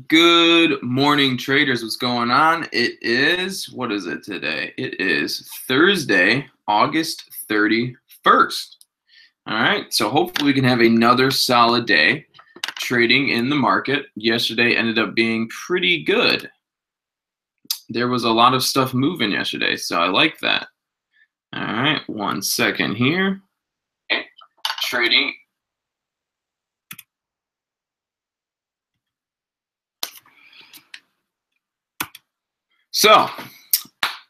Good morning, traders. What's going on? It is, what is it today? It is Thursday, August 31st. All right, so hopefully we can have another solid day trading in the market. Yesterday ended up being pretty good. There was a lot of stuff moving yesterday, so I like that. All right, 1 second here. Trading. So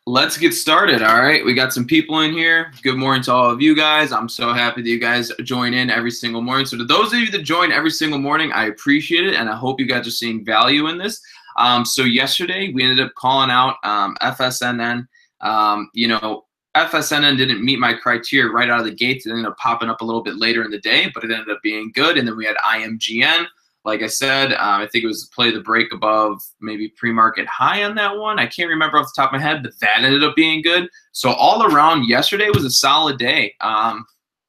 let's get started. All right, we got some people in here. Good morning to all of you guys. I'm so happy that you guys join in every single morning. So to those of you that join every single morning, I appreciate it, and I hope you guys are seeing value in this. So yesterday we ended up calling out FSNN. FSNN didn't meet my criteria right out of the gates. It ended up popping up a little bit later in the day, but it ended up being good. And then we had IMGN. Like I said, I think it was play the break above maybe pre-market high on that one. I can't remember off the top of my head, but that ended up being good. So all around, yesterday was a solid day. A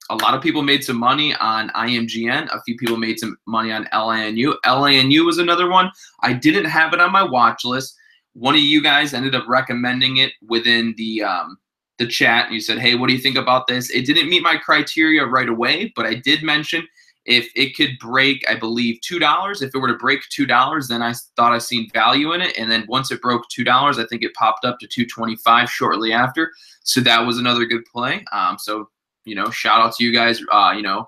lot of people made some money on IMGN. A few people made some money on LINU. LINU was another one. I didn't have it on my watch list. One of you guys ended up recommending it within the chat, and you said, hey, what do you think about this? It didn't meet my criteria right away, but I did mention if it could break, I believe, $2, if it were to break $2, then I thought I seen value in it. And then once it broke $2, I think it popped up to $2.25 shortly after. So that was another good play. So, shout out to you guys,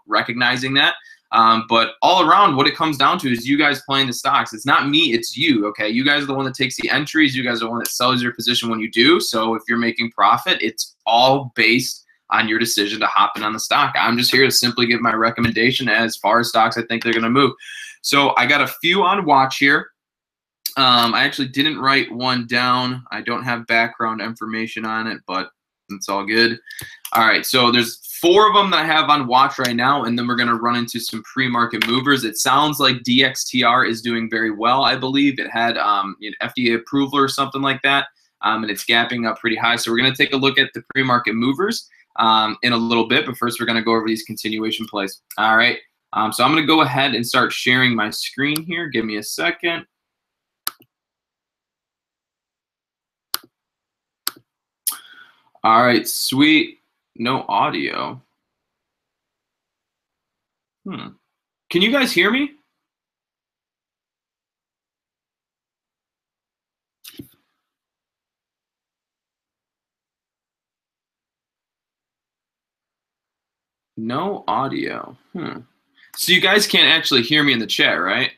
recognizing that. But all around, what it comes down to is you guys playing the stocks. It's not me, it's you, okay? You guys are the one that takes the entries. You guys are the one that sells your position when you do. So if you're making profit, it's all based on your decision to hop in on the stock. I'm just here to simply give my recommendation as far as stocks I think they're going to move. So I got a few on watch here. I actually didn't write one down. I don't have background information on it, but it's all good. All right, so there's 4 of them that I have on watch right now, and then we're going to run into some pre-market movers. It sounds like DXTR is doing very well, I believe. It had FDA approval or something like that, and it's gapping up pretty high. So we're going to take a look at the pre-market movers in a little bit, but first we're going to go over these continuation plays. All right, so I'm going to go ahead and start sharing my screen here. Give me a second. All right, sweet. No audio. Can you guys hear me? No audio. So you guys can't actually hear me in the chat, right?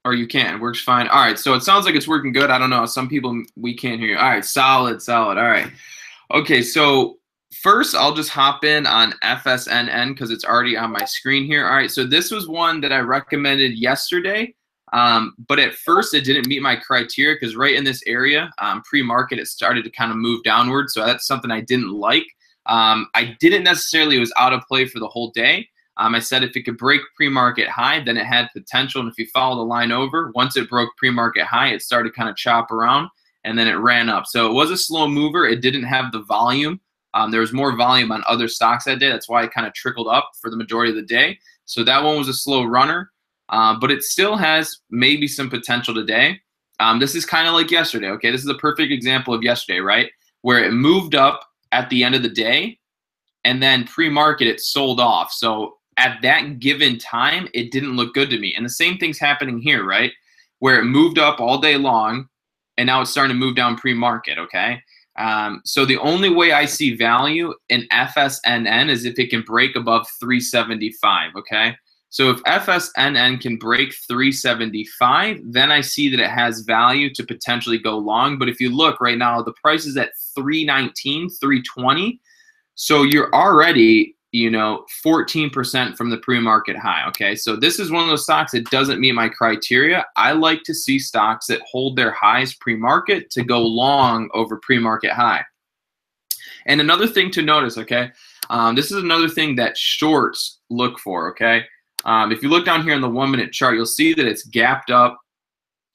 Or you can. It works fine. All right, so it sounds like it's working good. I don't know. Some people, we can't hear you. All right, solid. All right. Okay, so first I'll just hop in on FSNN because it's already on my screen here. All right, so this was one that I recommended yesterday, but at first it didn't meet my criteria because right in this area, pre-market, it started to kind of move downward. So that's something I didn't like. I didn't necessarily, it was out of play for the whole day. I said if it could break pre-market high, then it had potential. And if you follow the line over, once it broke pre-market high, it started kind of chop around and then it ran up. So it was a slow mover. It didn't have the volume. There was more volume on other stocks that day. That's why it kind of trickled up for the majority of the day. So that one was a slow runner, but it still has maybe some potential today. This is kind of like yesterday, okay? This is a perfect example of yesterday, right? Where it moved up at the end of the day, and then pre-market it sold off. So at that given time, it didn't look good to me. And the same thing's happening here, right? Where it moved up all day long, and now it's starting to move down pre-market, okay? So the only way I see value in FSNN is if it can break above 375, okay? So if FSNN can break 375, then I see that it has value to potentially go long. But if you look right now, the price is at 319, 320. So you're already, 14% from the pre-market high, okay? So this is one of those stocks that doesn't meet my criteria. I like to see stocks that hold their highs pre-market to go long over pre-market high. And another thing to notice, okay? This is another thing that shorts look for, okay? If you look down here on the 1-minute chart, you'll see that it's gapped up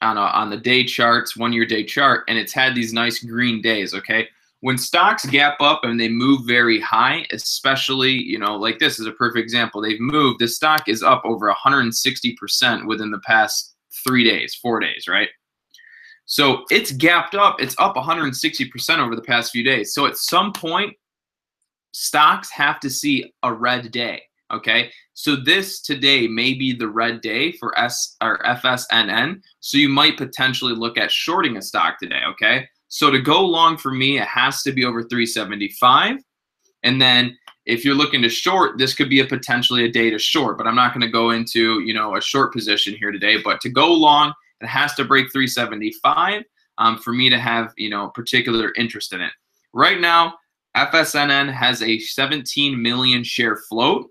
on the day charts, 1-year day chart, and it's had these nice green days, okay? When stocks gap up and they move very high, especially, like this is a perfect example. They've moved, this stock is up over 160% within the past 3 days, 4 days, right? So it's gapped up. It's up 160% over the past few days. So at some point, stocks have to see a red day, okay? So this today may be the red day for FSNN. So you might potentially look at shorting a stock today, okay? So to go long for me, it has to be over 375. And then if you're looking to short, this could be potentially a day to short, but I'm not going to go into, you know, a short position here today. But to go long, it has to break 375 for me to have, you know, particular interest in it. Right now, FSNN has a 17 million share float.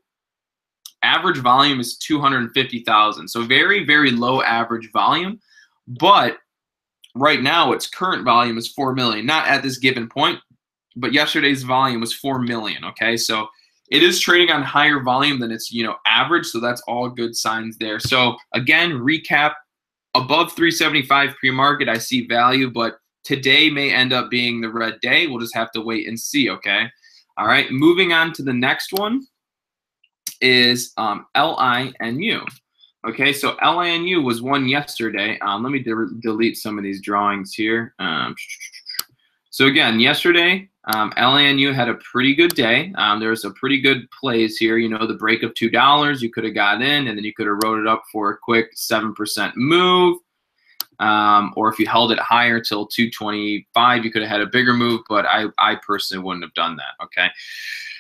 Average volume is 250,000. So very, very low average volume. But right now, its current volume is 4 million. Not at this given point, but yesterday's volume was 4 million, okay? So it is trading on higher volume than its, you know, average, so that's all good signs there. So again, recap, above 375 pre-market, I see value, but today may end up being the red day. We'll just have to wait and see, okay? All right, moving on to the next one is LINU. Okay, so LINU was one yesterday. Let me delete some of these drawings here. So again, yesterday, LINU had a pretty good day. There was a pretty good plays here. You know, the break of $2, you could have got in, and then you could have rode it up for a quick 7% move. Or if you held it higher till 225, you could have had a bigger move, but I personally wouldn't have done that, okay?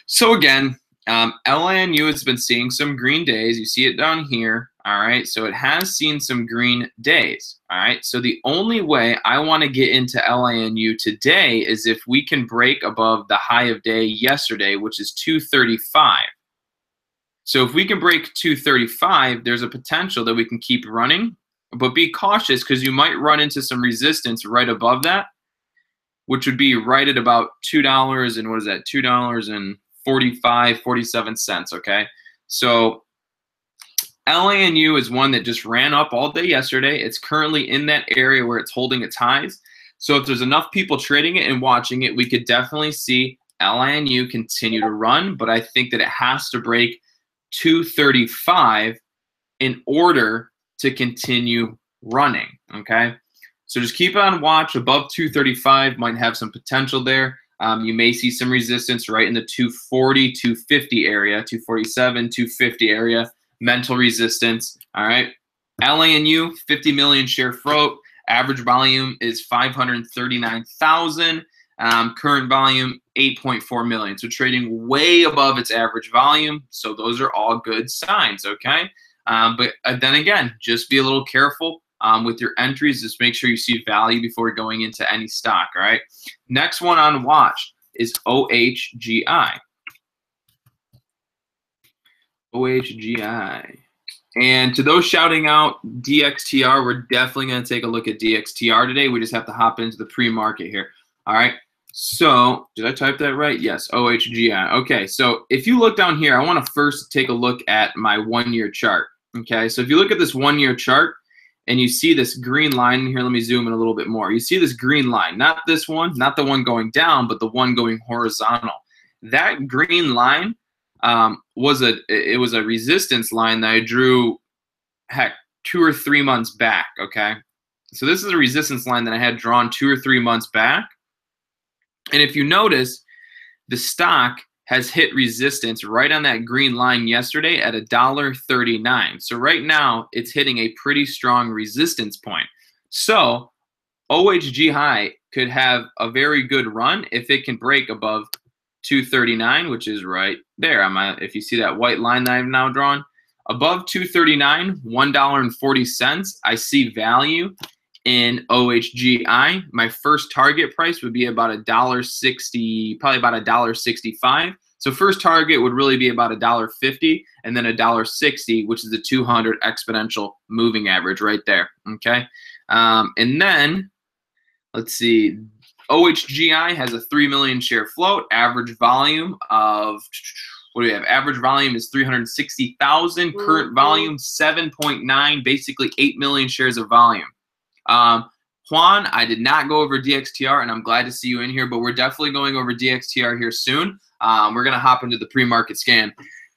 So again, LINU has been seeing some green days. You see it down here, all right? So it has seen some green days, all right? So the only way I want to get into LINU today is if we can break above the high of day yesterday, which is 235. So if we can break 235, there's a potential that we can keep running, but be cautious because you might run into some resistance right above that, which would be right at about $2 and what is that? $2.47, okay? So LINU is one that just ran up all day yesterday. It's currently in that area where it's holding its highs. So if there's enough people trading it and watching it, we could definitely see LINU continue to run, but I think that it has to break 235 in order to continue running, okay? So just keep it on watch. Above 235 might have some potential there. You may see some resistance right in the 240, 250 area, 247, 250 area, mental resistance, all right? LINU, 50 million share float. Average volume is 539,000. Current volume, 8.4 million. So trading way above its average volume. So those are all good signs, okay? But then again, just be a little careful with your entries. Just make sure you see value before going into any stock, all right? Next one on watch is OHGI. OHGI. And to those shouting out DXTR, we're definitely going to take a look at DXTR today. We just have to hop into the pre-market here, all right? So did I type that right? Yes, OHGI. Okay, so if you look down here, I want to first take a look at my 1-year chart. Okay, so if you look at this 1-year chart and you see this green line here, let me zoom in a little bit more. You see this green line, not this one, not the one going down, but the one going horizontal. That green line was a resistance line that I drew, heck, 2 or 3 months back. Okay, so this is a resistance line that I had drawn 2 or 3 months back. And if you notice, the stock has hit resistance right on that green line yesterday at $1.39. So right now, it's hitting a pretty strong resistance point. So OHGI could have a very good run if it can break above 239, which is right there. If you see that white line that I've now drawn, above 239, $1.40, I see value in OHGI. My first target price would be about $1.60, probably about $1.65. So first target would really be about $1.50 and then $1.60, which is the 200 exponential moving average right there, okay? And then, let's see, OHGI has a 3 million share float, average volume of, what do we have? Average volume is 360,000, current volume 7.9, basically 8 million shares of volume. Juan, I did not go over DXTR, and I'm glad to see you in here, but we're definitely going over DXTR here soon. We're going to hop into the pre-market scan.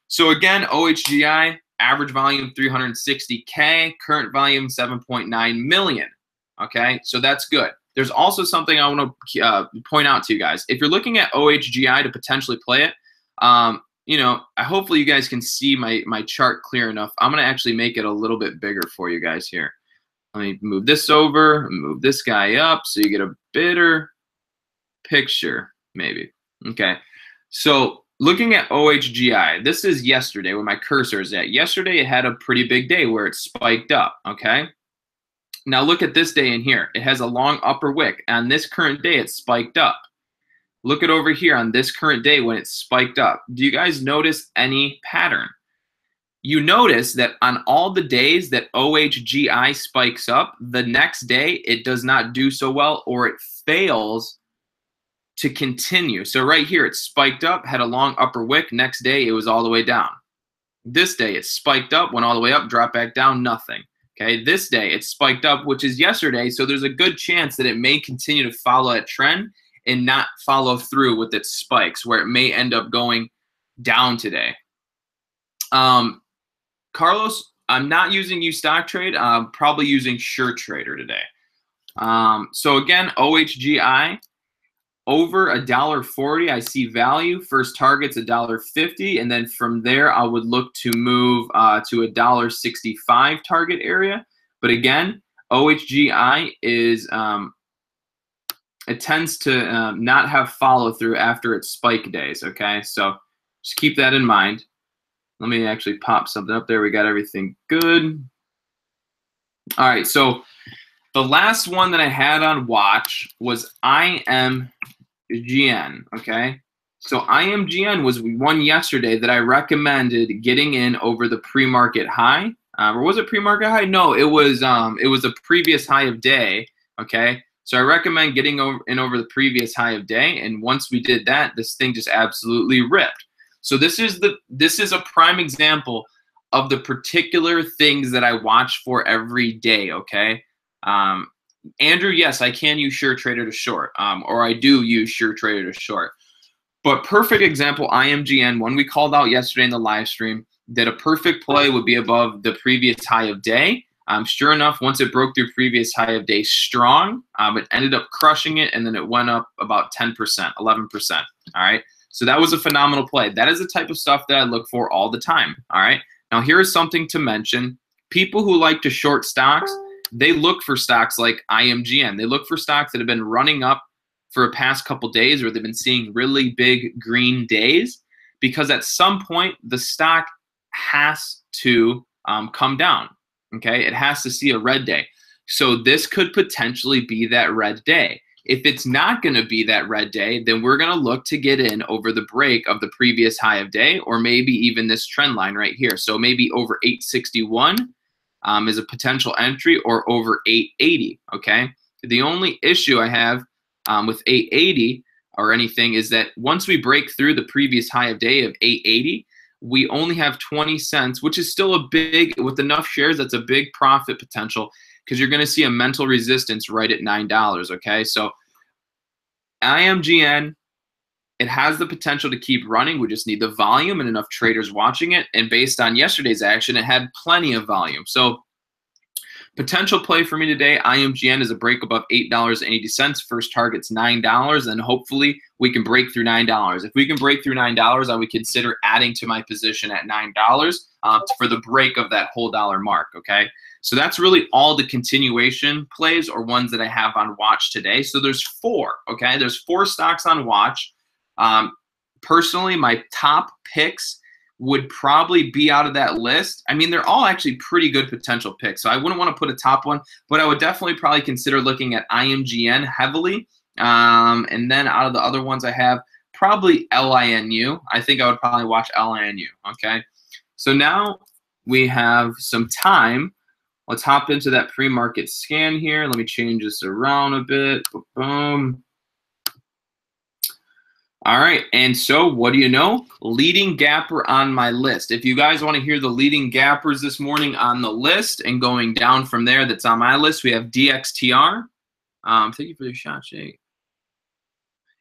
So again, OHGI, average volume 360K, current volume 7.9 million. Okay, so that's good. There's also something I want to point out to you guys. If you're looking at OHGI to potentially play it, you know, hopefully you guys can see my chart clear enough. I'm going to actually make it a little bit bigger for you guys here. Let me move this over, move this guy up so you get a better picture, maybe. Okay, so looking at OHGI, this is yesterday where my cursor is at. Yesterday, it had a pretty big day where it spiked up, okay? Now look at this day in here. It has a long upper wick. On this current day, it spiked up. Look at over here on this current day when it spiked up. Do you guys notice any pattern? You notice that on all the days that OHGI spikes up, the next day it does not do so well, or it fails to continue. So right here, it spiked up, had a long upper wick. Next day, it was all the way down. This day, it spiked up, went all the way up, dropped back down, nothing. Okay, this day, it spiked up, which is yesterday, so there's a good chance that it may continue to follow that trend and not follow through with its spikes, where it may end up going down today. Carlos, I'm not using UStockTrade. I'm probably using SureTrader today. So again, OHGI, over $1.40, I see value. First target's $1.50, and then from there, I would look to move to $1.65 target area. But again, OHGI is it tends to not have follow through after its spike days. Okay, so just keep that in mind. Let me actually pop something up there. We got everything good. All right, so the last one that I had on watch was IMGN, okay? So IMGN was one yesterday that I recommended getting in over the pre-market high. Or was it pre-market high? No, it was a previous high of day, okay? So I recommend getting in over the previous high of day, and once we did that, this thing just absolutely ripped. So this is a prime example of the particular things that I watch for every day, okay? Andrew, yes, I can use SureTrader to short, or I do use SureTrader to short. But perfect example, IMGN, one we called out yesterday in the live stream, that a perfect play would be above the previous high of day. Sure enough, once it broke through previous high of day strong, it ended up crushing it, and then it went up about 10%, 11%, all right? So that was a phenomenal play. That is the type of stuff that I look for all the time, all right? Now, here is something to mention. People who like to short stocks, they look for stocks like IMGN. They look for stocks that have been running up for a past couple days, or they've been seeing really big green days, because at some point, the stock has to come down, okay? It has to see a red day. So this could potentially be that red day. If it's not going to be that red day, then we're going to look to get in over the break of the previous high of day, or maybe even this trend line right here. So maybe over 861 is a potential entry, or over 880, okay? The only issue I have with 880 or anything is that once we break through the previous high of day of 880, we only have 20 cents, which is still a big, with enough shares, that's a big profit potential, because you're going to see a mental resistance right at $9, okay? So IMGN, it has the potential to keep running. We just need the volume and enough traders watching it. And based on yesterday's action, it had plenty of volume. So potential play for me today, IMGN is a break above $8.80. First target's $9, and hopefully we can break through $9. If we can break through $9, I would consider adding to my position at $9 for the break of that whole dollar mark, okay? So that's really all the continuation plays or ones that I have on watch today. So there's 4, okay? There's 4 stocks on watch. Personally, my top picks would probably be out of that list. I mean, they're all actually pretty good potential picks, so I wouldn't want to put a top one, but I would definitely probably consider looking at IMGN heavily. And then out of the other ones I have, probably LINU. I think I would probably watch LINU, okay? So now we have some time. Let's hop into that pre-market scan here. Let me change this around a bit. Boom. All right, and so what do you know? Leading gapper on my list. If you guys want to hear the leading gappers this morning on the list and going down from there, that's on my list, we have DXTR. Thank you for the shot, Shay.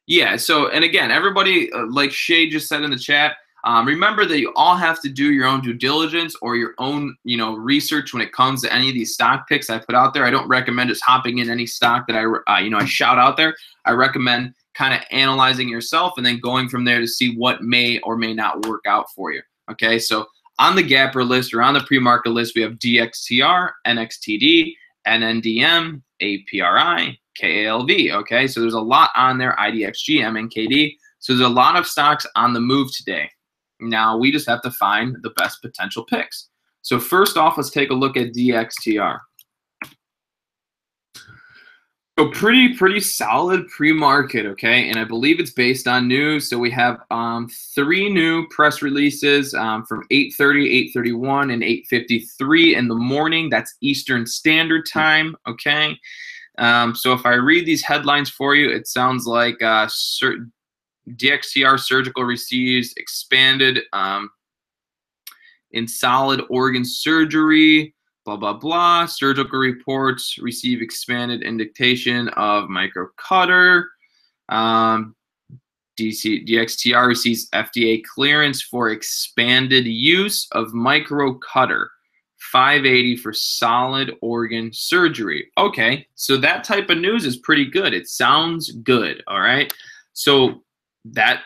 Yeah, so, and again, everybody, like Shay just said in the chat, Remember that you all have to do your own due diligence or your own, research when it comes to any of these stock picks I put out there. I don't recommend just hopping in any stock that I shout out there. I recommend kind of analyzing yourself and then going from there to see what may or may not work out for you. Okay, so on the gapper list or on the pre-market list, we have DXTR, NXTD, NNDM, APRI, KALV. Okay, so there's a lot on there, IDXG, MNKD. So there's a lot of stocks on the move today. Now we just have to find the best potential picks. So first off, let's take a look at DXTR. So pretty solid pre-market, okay? And I believe it's based on news. So we have 3 new press releases from 8:30, 8:31, and 8:53 in the morning. That's Eastern Standard Time, okay? So if I read these headlines for you, it sounds like DXTR surgical receives expanded in solid organ surgery, blah, blah, blah. Surgical reports receive expanded indication of micro cutter. DXTR receives FDA clearance for expanded use of micro cutter. 580 for solid organ surgery. Okay, so that type of news is pretty good. It sounds good, all right? So that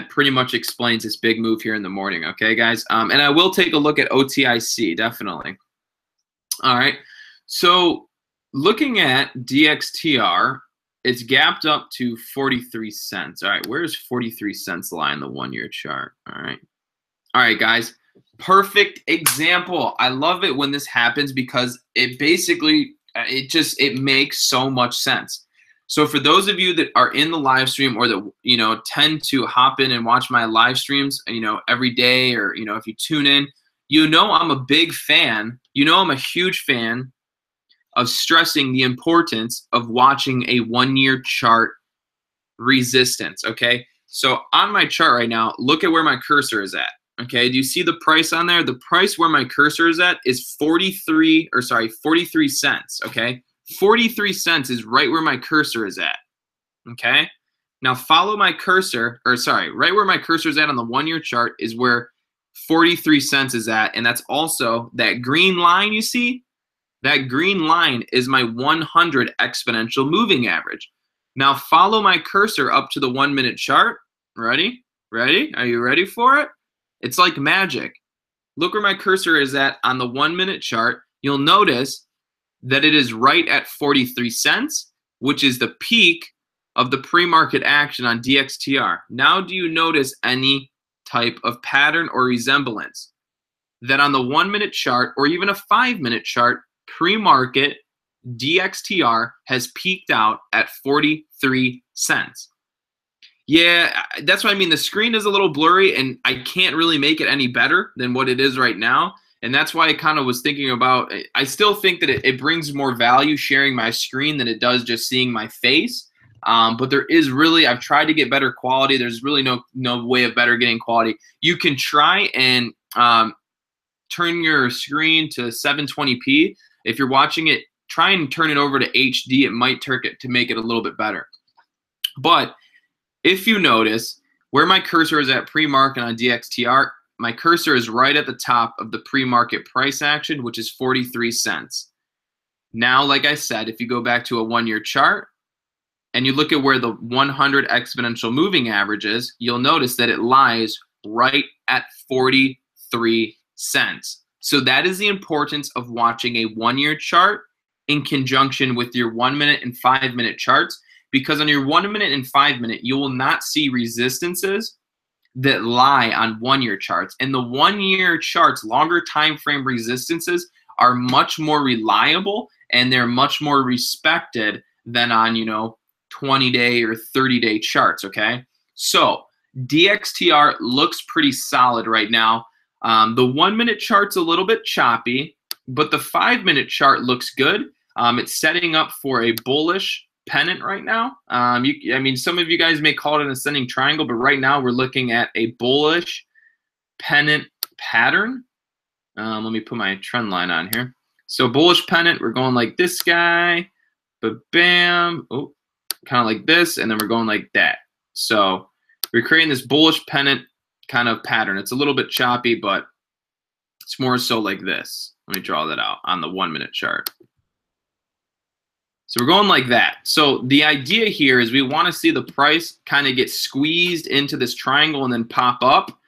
pretty much explains this big move here in the morning, okay, guys? And I will take a look at OTIC, definitely. All right, so looking at DXTR, it's gapped up to 43 cents. All right, where's 43 cents lie in the 1-year chart? All right, guys, perfect example. I love it when this happens because it basically, it makes so much sense. So for those of you that are in the live stream or that, tend to hop in and watch my live streams, every day, or, if you tune in, I'm a big fan, I'm a huge fan of stressing the importance of watching a 1-year chart resistance, okay? So on my chart right now, look at where my cursor is at, okay? Do you see the price on there? The price where my cursor is at is 43 cents, okay? 43 cents is right where my cursor is at, okay? Now follow my cursor, right where my cursor is at on the 1-year chart is where 43 cents is at, and that's also that green line you see? That green line is my 100 exponential moving average. Now follow my cursor up to the 1-minute chart. Ready? Ready? Are you ready for it? It's like magic. Look where my cursor is at on the 1-minute chart. You'll notice that it is right at 43 cents, which is the peak of the pre-market action on DXTR. Now, do you notice any type of pattern or resemblance that on the 1-minute chart or even a 5-minute chart, pre-market DXTR has peaked out at 43 cents? Yeah, that's what I mean. The screen is a little blurry and I can't really make it any better than what it is right now. And that's why I kind of was thinking about, I still think that it brings more value sharing my screen than it does just seeing my face. But there is really, I've tried to get better quality. There's really no way of better getting quality. You can try and turn your screen to 720p. If you're watching it, try and turn it over to HD. It might turn it to make it a little bit better. But if you notice where my cursor is at pre-market on DXTR, my cursor is right at the top of the pre-market price action, which is 43 cents. Now, like I said, if you go back to a 1-year chart and you look at where the 100 exponential moving average is, you'll notice that it lies right at 43 cents. So that is the importance of watching a 1-year chart in conjunction with your 1-minute and 5-minute charts, because on your 1-minute and 5-minute, you will not see resistances that lie on 1-year charts. And the 1-year charts, longer time frame resistances, are much more reliable and they're much more respected than on 20-day or 30-day charts. Okay, so DXTR looks pretty solid right now. The 1-minute chart's a little bit choppy, but the 5-minute chart looks good. It's setting up for a bullish pennant right now. I mean, some of you guys may call it an ascending triangle, but right now we're looking at a bullish pennant pattern. Let me put my trend line on here. So bullish pennant, we're going like this guy, but bam, oh, kind of like this, and then we're going like that. So we're creating this bullish pennant kind of pattern. It's a little bit choppy, but it's more so like this. Let me draw that out on the 1 minute chart. So we're going like that. So the idea here is we want to see the price kind of get squeezed into this triangle and then pop up.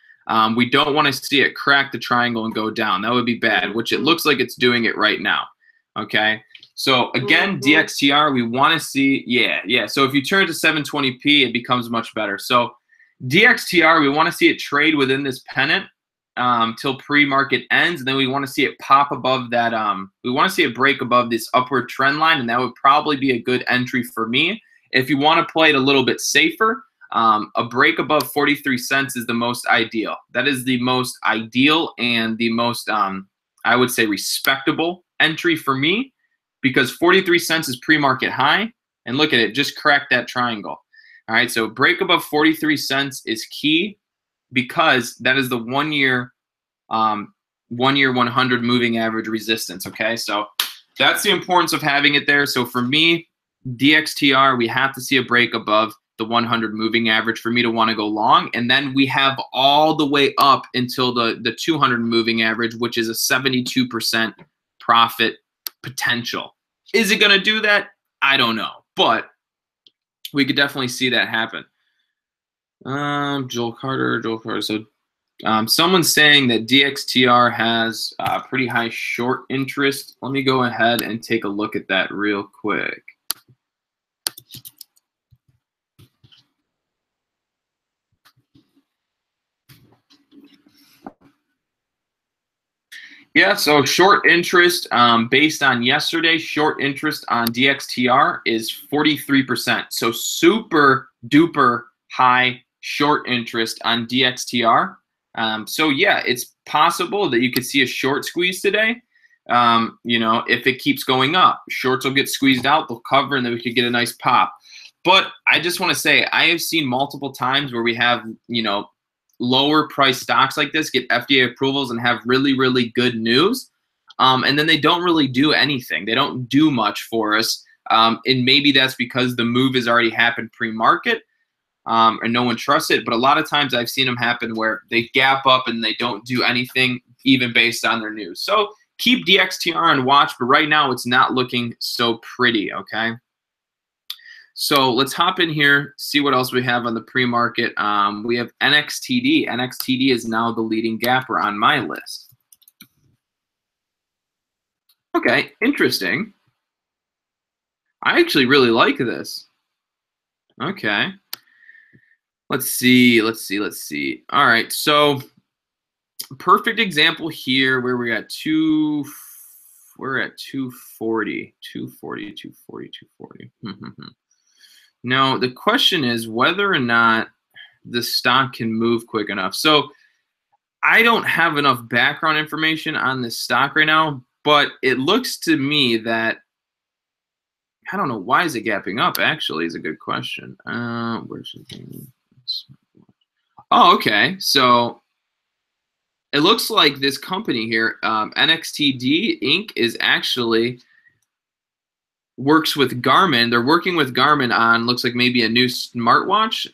We don't want to see it crack the triangle and go down. That would be bad, which it looks like it's doing it right now. Okay. So again, DXTR, we want to see, yeah. So if you turn to 720p, it becomes much better. So DXTR, we want to see it trade within this pennant till pre-market ends, and then we want to see it pop above that. We want to see it break above this upward trend line, and that would probably be a good entry for me. If you want to play it a little bit safer, a break above 43 cents is the most ideal. That is the most ideal and the most, I would say, respectable entry for me, because 43 cents is pre-market high, and look at it, just cracked that triangle. All right, so break above 43 cents is key, because that is the 1 year 100 moving average resistance. Okay, so that's the importance of having it there. So for me, DXTR, we have to see a break above the 100 moving average for me to want to go long, and then we have all the way up until the 200 moving average, which is a 72% profit potential. Is it going to do that? I don't know, but we could definitely see that happen. Joel Carter. So someone's saying that DXTR has pretty high short interest. Let me go ahead and take a look at that real quick. Yeah, so short interest, based on yesterday, short interest on DXTR is 43%. So super duper high short interest on DXTR. So yeah, it's possible that you could see a short squeeze today. You know, if it keeps going up, shorts will get squeezed out, they'll cover, and then we could get a nice pop. But I just want to say, I have seen multiple times where we have, you know, lower price stocks like this get FDA approvals and have really, really good news. And then they don't really do anything. They don't do much for us. And maybe that's because the move has already happened pre-market, and no one trusts it. But a lot of times I've seen them happen where they gap up and they don't do anything even based on their news. So keep DXTR on watch, but right now it's not looking so pretty, okay? So let's hop in here, see what else we have on the pre-market. We have NXTD. NXTD is now the leading gapper on my list. Okay, interesting. I actually really like this. Okay. Let's see. All right, so perfect example here where we're at 240. Now, the question is whether or not the stock can move quick enough. So I don't have enough background information on this stock right now, but it looks to me that, I don't know, why is it gapping up, actually, is a good question. Where's it? Oh, okay. So it looks like this company here, NXTD Inc., is actually works with Garmin. They're working with Garmin on, looks like maybe a new smartwatch.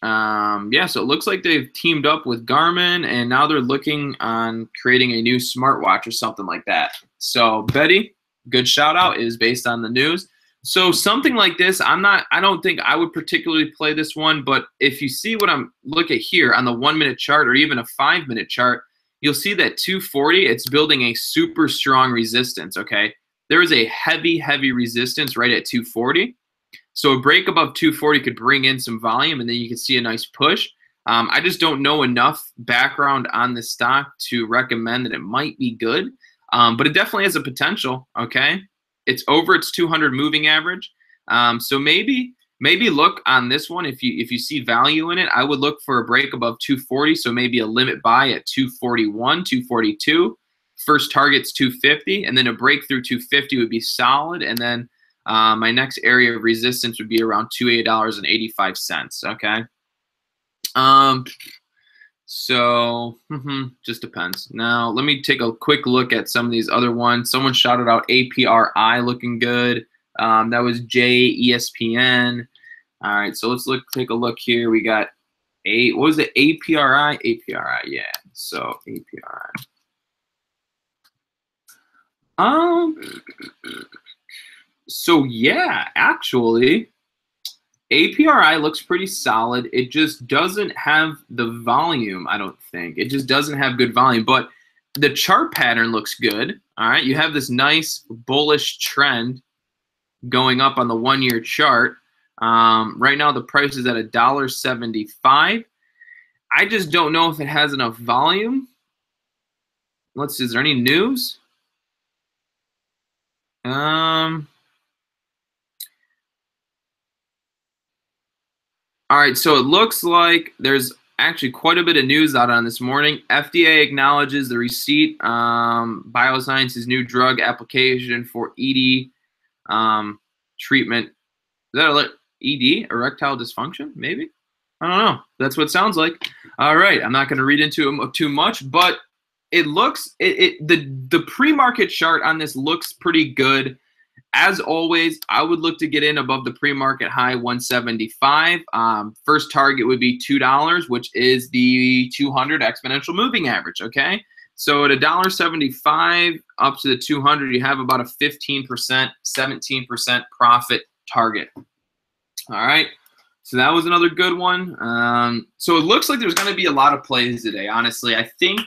Yeah, so it looks like they've teamed up with Garmin, and now they're looking on creating a new smartwatch or something like that. So Betty, good shout out, is based on the news. So something like this, I don't think I would particularly play this one, but if you see what I'm looking at here on the 1 minute chart or even a 5 minute chart, you'll see that 240, it's building a super strong resistance, okay? There is a heavy resistance right at 240. So a break above 240 could bring in some volume, and then you can see a nice push. I just don't know enough background on this stock to recommend that it might be good, but it definitely has a potential, okay? It's over its 200 moving average. So maybe look on this one. If you see value in it, I would look for a break above 240, so maybe a limit buy at 241, 242. First target's 250, and then a breakthrough 250 would be solid, and then my next area of resistance would be around $28.85. Okay. So just depends. Now let me take a quick look at some of these other ones. Someone shouted out APRI looking good. That was ESPN. All right, so let's take a look here. We got What was it? APRI? APRI, yeah. So APRI. So yeah, actually, APRI looks pretty solid. It just doesn't have the volume, I don't think. It just doesn't have good volume, but the chart pattern looks good. All right, you have this nice bullish trend going up on the 1-year chart. Right now, the price is at $1.75. I just don't know if it has enough volume. Let's see, is there any news? All right, so it looks like there's actually quite a bit of news out on this morning. FDA acknowledges the receipt, Bioscience's new drug application for ED treatment. Is that ED, erectile dysfunction, maybe? I don't know. That's what it sounds like. All right, I'm not going to read into it too much, but it looks the pre-market chart on this looks pretty good. As always, I would look to get in above the pre-market high 175. First target would be $2, which is the 200 exponential moving average. Okay, so at $1.75 up to the 200, you have about a 15%, 17% profit target. All right. So that was another good one. So it looks like there's going to be a lot of plays today. Honestly, I think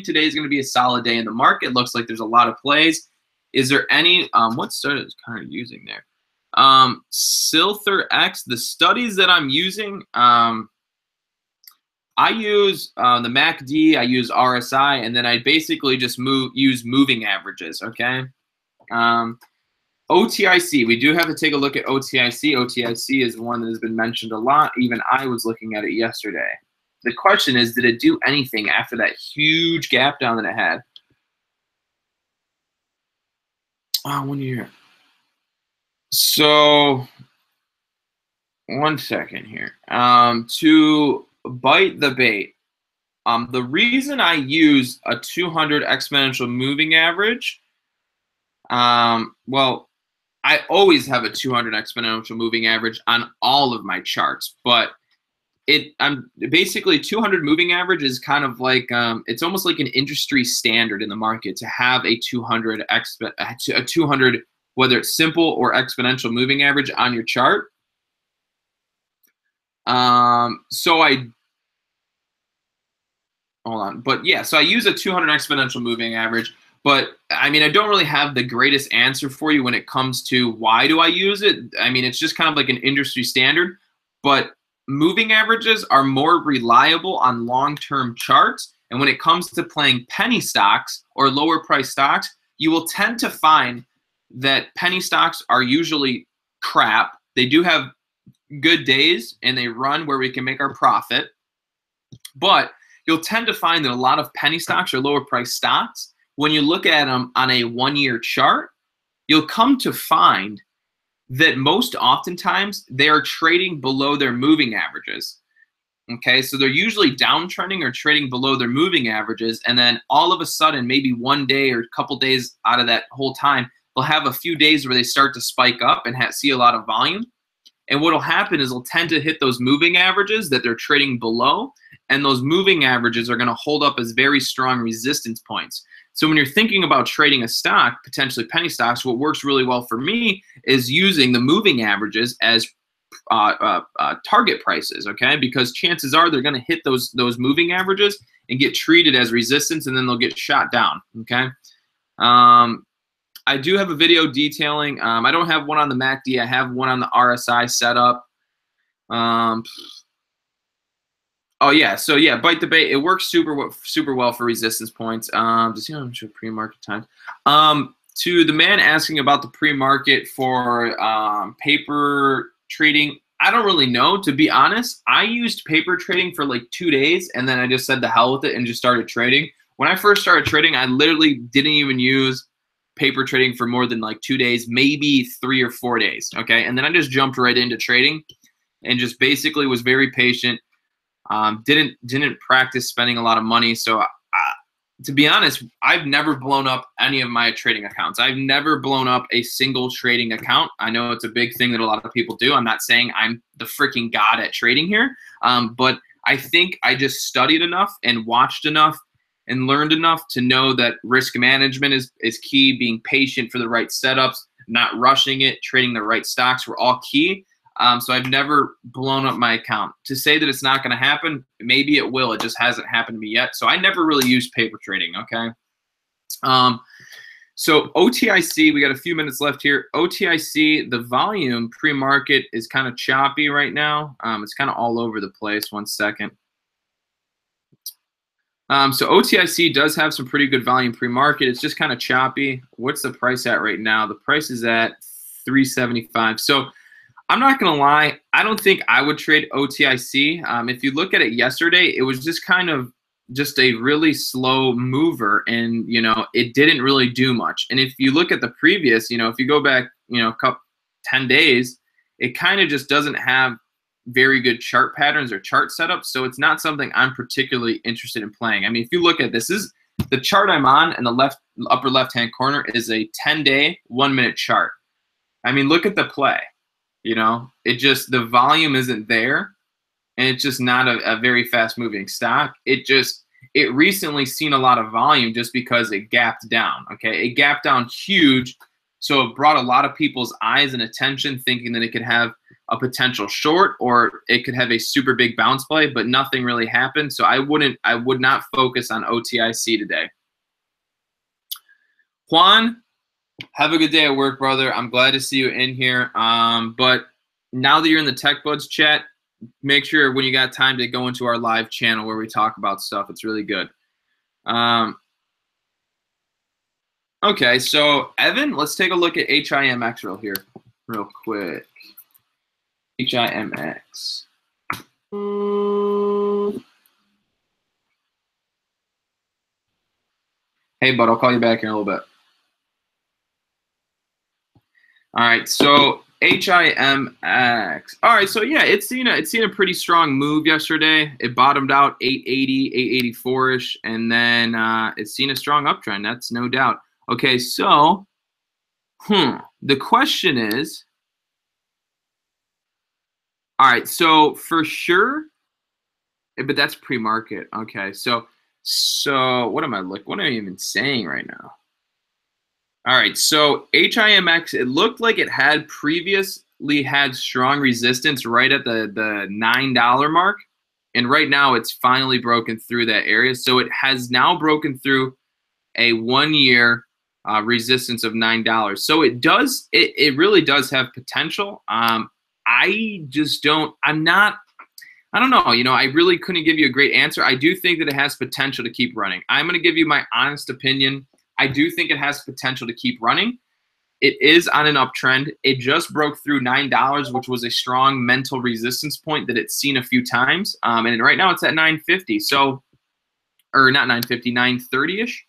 today is going to be a solid day in the market. Looks like there's a lot of plays. Is there any? What study is kind of using there? Silther X. The studies that I'm using, I use the MACD. I use RSI, and then I basically just use moving averages. Okay. OTIC, we do have to take a look at OTIC. OTIC is one that has been mentioned a lot. Even I was looking at it yesterday. The question is, did it do anything after that huge gap down that it had? Oh, 1 year. So, one second here. To bite the bait, the reason I use a 200 exponential moving average, well, I always have a 200 exponential moving average on all of my charts, but I'm basically 200 moving average is kind of like it's almost like an industry standard in the market to have a 200 whether it's simple or exponential moving average on your chart. So hold on, but yeah, so I use a 200 exponential moving average. But, I mean, I don't really have the greatest answer for you when it comes to why do I use it. I mean, it's just kind of like an industry standard. But moving averages are more reliable on long-term charts. And when it comes to playing penny stocks or lower-price stocks, you will tend to find that penny stocks are usually crap. They do have good days, and they run where we can make our profit. But you'll tend to find that a lot of penny stocks or lower-priced stocks, when you look at them on a 1-year chart, you'll come to find that most oftentimes they are trading below their moving averages. Okay, so they're usually downtrending or trading below their moving averages, and then all of a sudden, maybe 1 day or a couple days out of that whole time, they'll have a few days where they start to spike up and see a lot of volume. And what will happen is they'll tend to hit those moving averages that they're trading below, and those moving averages are going to hold up as very strong resistance points. So when you're thinking about trading a stock, potentially penny stocks, what works really well for me is using the moving averages as target prices, okay? Because chances are they're going to hit those moving averages and get treated as resistance, and then they'll get shot down, okay? I do have a video detailing. I don't have one on the MACD. I have one on the RSI setup. Oh yeah, so yeah, bite the bait. It works super well for resistance points. Just show pre-market time. To the man asking about the pre-market for paper trading, I don't really know, to be honest. I used paper trading for like 2 days, and then I just said the hell with it and just started trading. When I first started trading, I literally didn't even use paper trading for more than like 2 days, maybe 3 or 4 days. Okay, and then I just jumped right into trading, and just basically was very patient. Didn't practice spending a lot of money. So to be honest, I've never blown up any of my trading accounts. I've never blown up a single trading account. I know it's a big thing that a lot of people do. I'm not saying I'm the freaking god at trading here, but I think I just studied enough and watched enough and learned enough to know that risk management is key. Being patient for the right setups, not rushing it, trading the right stocks were all key. So I've never blown up my account. To say that it's not going to happen, maybe it will. It just hasn't happened to me yet. So I never really used paper trading, okay? So OTIC, we got a few minutes left here. OTIC, the volume pre-market is kind of choppy right now. It's kind of all over the place. One second. So OTIC does have some pretty good volume pre-market. It's just kind of choppy. What's the price at right now? The price is at 375. So I'm not going to lie. I don't think I would trade OTIC. If you look at it yesterday, it was just kind of just a really slow mover, and, you know, it didn't really do much. And if you look at the previous, you know, if you go back, you know, 10 days, it kind of just doesn't have very good chart patterns or chart setups. So it's not something I'm particularly interested in playing. I mean, if you look at this, is the chart I'm on in the upper left-hand corner is a 10-day, 1-minute chart. I mean, look at the play. You know, it just, the volume isn't there, and it's just not a very fast-moving stock. It recently seen a lot of volume just because it gapped down, okay? It gapped down huge, so it brought a lot of people's eyes and attention, thinking that it could have a potential short or it could have a super big bounce play, but nothing really happened. So I would not focus on OTIC today. Juan, have a good day at work, brother. I'm glad to see you in here. But now that you're in the Tech Buds chat, make sure when you got time to go into our live channel where we talk about stuff. It's really good. Okay, so Evan, let's take a look at HIMX real quick. HIMX. Hey, bud, I'll call you back in a little bit. All right, so HIMX. All right, so yeah, it's seen a pretty strong move yesterday. It bottomed out 880, 884-ish, and then it's seen a strong uptrend. That's no doubt. Okay, so the question is, all right, so for sure, but that's pre-market. Okay, so what am I even saying right now? All right, so HIMX, it looked like it had previously had strong resistance right at the $9 mark, and right now it's finally broken through that area. So it has now broken through a 1-year resistance of $9. So it really does have potential. I don't know. You know, I really couldn't give you a great answer. I do think that it has potential to keep running. I'm going to give you my honest opinion. I do think it has potential to keep running. It is on an uptrend. It just broke through $9, which was a strong mental resistance point that it's seen a few times. And right now it's at 950. So, or not 950, 930-ish.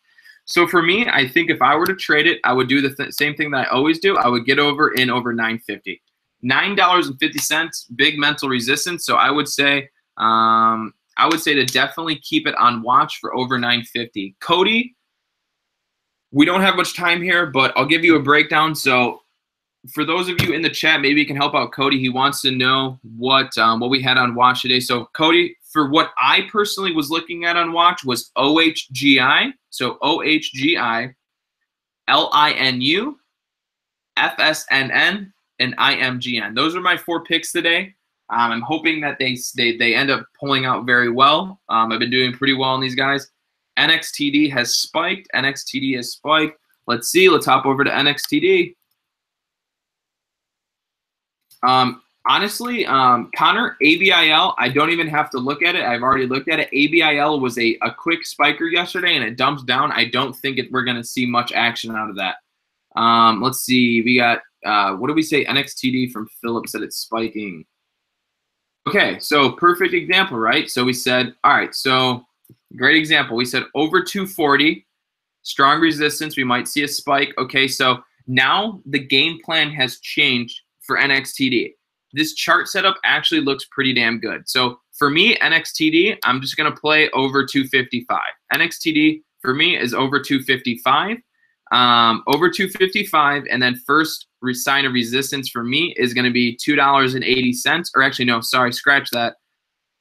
So for me, I think if I were to trade it, I would do the same thing that I always do. I would get over 950. $9.50, big mental resistance. So I would say to definitely keep it on watch for over 950. Cody, we don't have much time here, but I'll give you a breakdown. So for those of you in the chat, maybe you can help out Cody. He wants to know what we had on watch today. So Cody, for what I personally was looking at on watch was OHGI. So OHGI, LINU, FSNN, and IMGN. Those are my 4 picks today. I'm hoping that they end up pulling out very well. I've been doing pretty well on these guys. NXTD has spiked. NXTD has spiked. Let's see. Let's hop over to NXTD. Honestly, Connor, ABIL, I don't even have to look at it. I've already looked at it. ABIL was a quick spiker yesterday, and it dumps down. I don't think we're going to see much action out of that. Let's see. We got, what did we say? NXTD from Philip said it's spiking. Okay, so perfect example, right? So we said, all right, so great example. We said over 240, strong resistance. We might see a spike. Okay, so now the game plan has changed for NXTD. This chart setup actually looks pretty damn good. So for me, NXTD, I'm just going to play over 255. NXTD for me is over 255. Over 255, and then first sign of resistance for me is going to be $2.80, or actually, no, sorry, scratch that.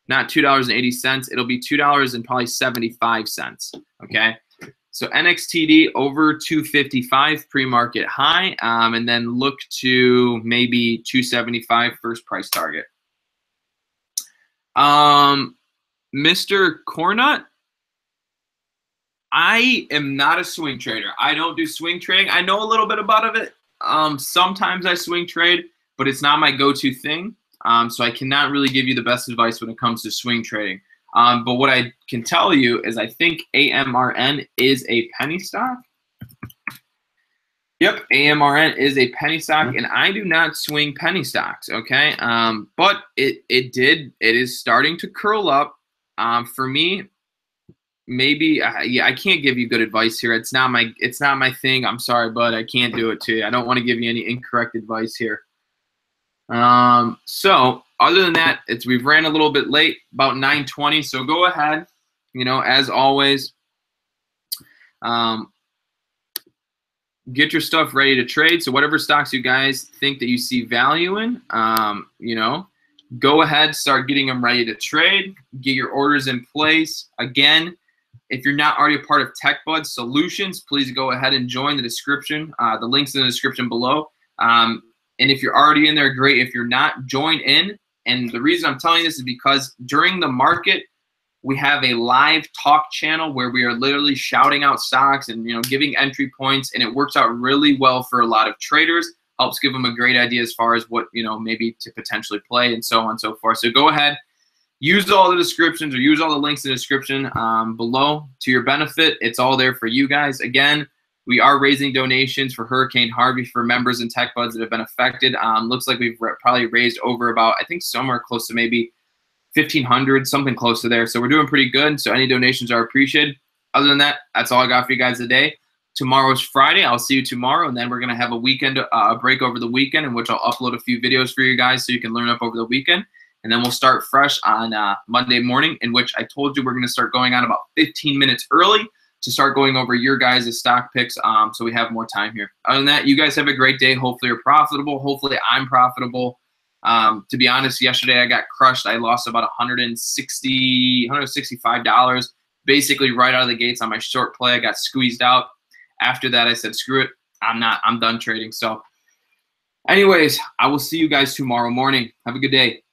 not $2.80. It'll be $2 and probably 75 cents. Okay. So NXTD over 255 pre-market high, and then look to maybe 275 first price target. Mr. Cornut, I am not a swing trader. I don't do swing trading. I know a little bit about it. Sometimes I swing trade, but it's not my go-to thing. So I cannot really give you the best advice when it comes to swing trading. But what I can tell you is I think AMRN is a penny stock. Yep, AMRN is a penny stock, and I do not swing penny stocks, okay? But it is starting to curl up. For me, maybe yeah, I can't give you good advice here. It's not my thing. I'm sorry, bud. I can't do it to you. I don't want to give you any incorrect advice here. So other than that, we've ran a little bit late, about 9:20. So go ahead, as always, get your stuff ready to trade. So whatever stocks you guys think that you see value in, go ahead, start getting them ready to trade. Get your orders in place. Again, if you're not already a part of TechBud Solutions, please go ahead and join the description. The link's in the description below. And if you're already in there, great. If you're not, join in. And the reason I'm telling you this is because during the market, we have a live talk channel where we are literally shouting out stocks and giving entry points, and it works out really well for a lot of traders. Helps give them a great idea as far as what maybe to potentially play and so on and so forth. So go ahead, use all the descriptions or use all the links in the description below to your benefit. It's all there for you guys. Again, we are raising donations for Hurricane Harvey for members and tech buds that have been affected. Looks like we've probably raised over about, I think, somewhere close to maybe 1,500, something close to there. So we're doing pretty good. So any donations are appreciated. Other than that, that's all I got for you guys today. Tomorrow's Friday. I'll see you tomorrow, and then we're gonna have a weekend break over the weekend, in which I'll upload a few videos for you guys so you can learn up over the weekend. And then we'll start fresh on Monday morning, in which I told you we're gonna start going on about 15 minutes early to start going over your guys' stock picks, so we have more time here. Other than that, you guys have a great day. Hopefully you're profitable. Hopefully I'm profitable. To be honest, yesterday I got crushed. I lost about $165, basically right out of the gates on my short play. I got squeezed out. After that, I said, screw it. I'm done trading. So anyways, I will see you guys tomorrow morning. Have a good day.